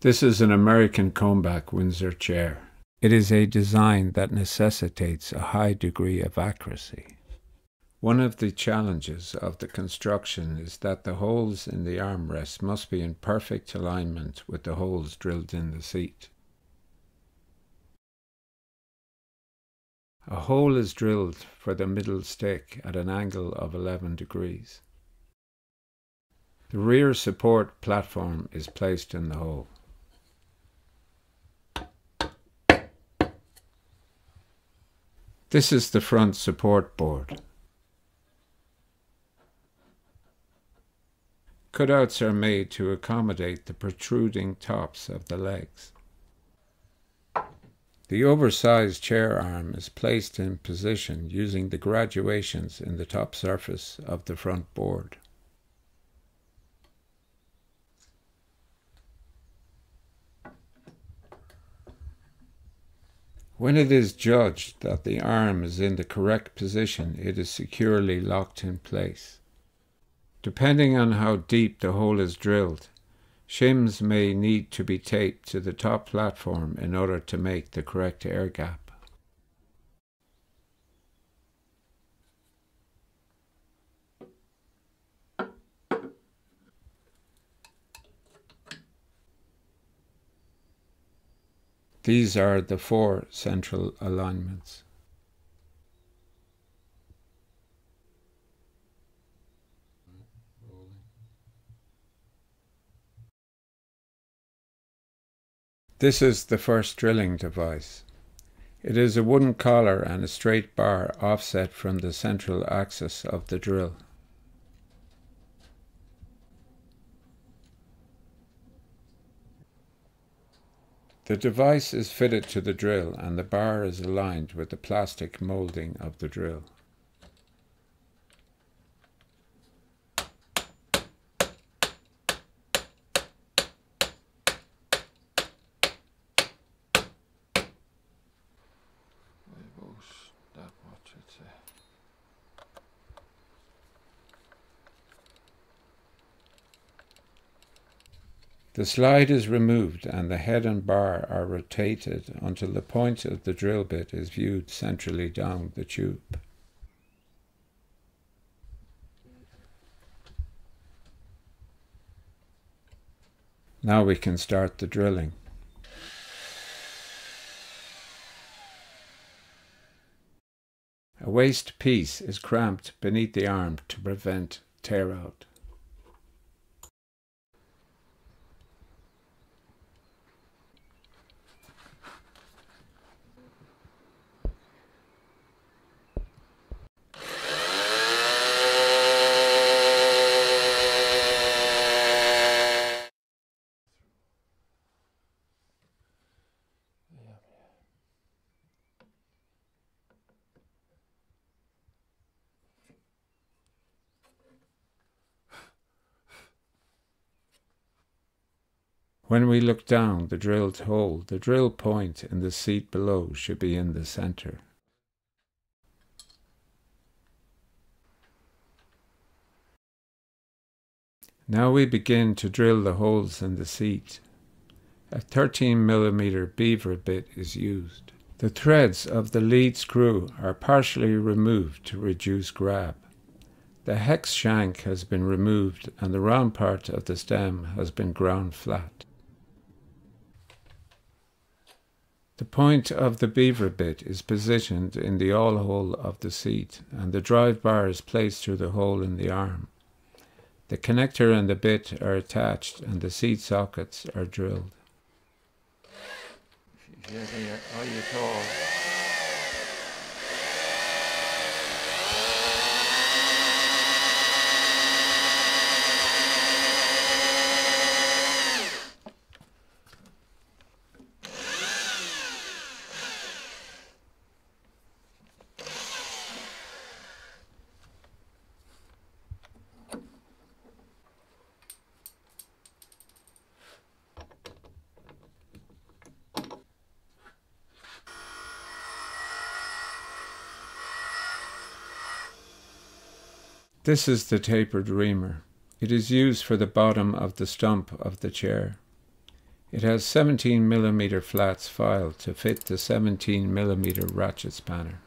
This is an American comeback Windsor chair. It is a design that necessitates a high degree of accuracy. One of the challenges of the construction is that the holes in the armrest must be in perfect alignment with the holes drilled in the seat. A hole is drilled for the middle stick at an angle of 11 degrees. The rear support platform is placed in the hole. This is the front support board. Cutouts are made to accommodate the protruding tops of the legs. The oversized chair arm is placed in position using the graduations in the top surface of the front board. When it is judged that the arm is in the correct position, it is securely locked in place. Depending on how deep the hole is drilled, shims may need to be taped to the top platform in order to make the correct air gap. These are the 4 central alignments. This is the first drilling device. It is a wooden collar and a straight bar offset from the central axis of the drill. The device is fitted to the drill and the bar is aligned with the plastic moulding of the drill. The slide is removed and the head and bar are rotated until the point of the drill bit is viewed centrally down the tube. Now we can start the drilling. A waste piece is clamped beneath the arm to prevent tear out. When we look down the drilled hole, the drill point in the seat below should be in the center. Now we begin to drill the holes in the seat. A 13mm beaver bit is used. The threads of the lead screw are partially removed to reduce grab. The hex shank has been removed and the round part of the stem has been ground flat. The point of the beaver bit is positioned in the awl hole of the seat and the drive bar is placed through the hole in the arm. The connector and the bit are attached and the seat sockets are drilled. This is the tapered reamer. It is used for the bottom of the stump of the chair. It has 17mm flats filed to fit the 17mm ratchet spanner.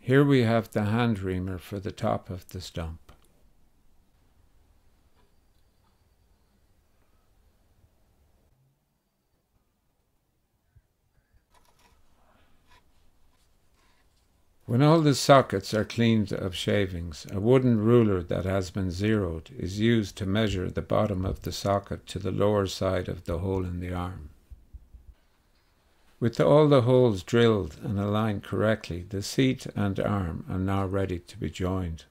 Here we have the hand reamer for the top of the stump. When all the sockets are cleaned of shavings, a wooden ruler that has been zeroed is used to measure the bottom of the socket to the lower side of the hole in the arm. With all the holes drilled and aligned correctly, the seat and arm are now ready to be joined.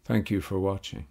Thank you for watching.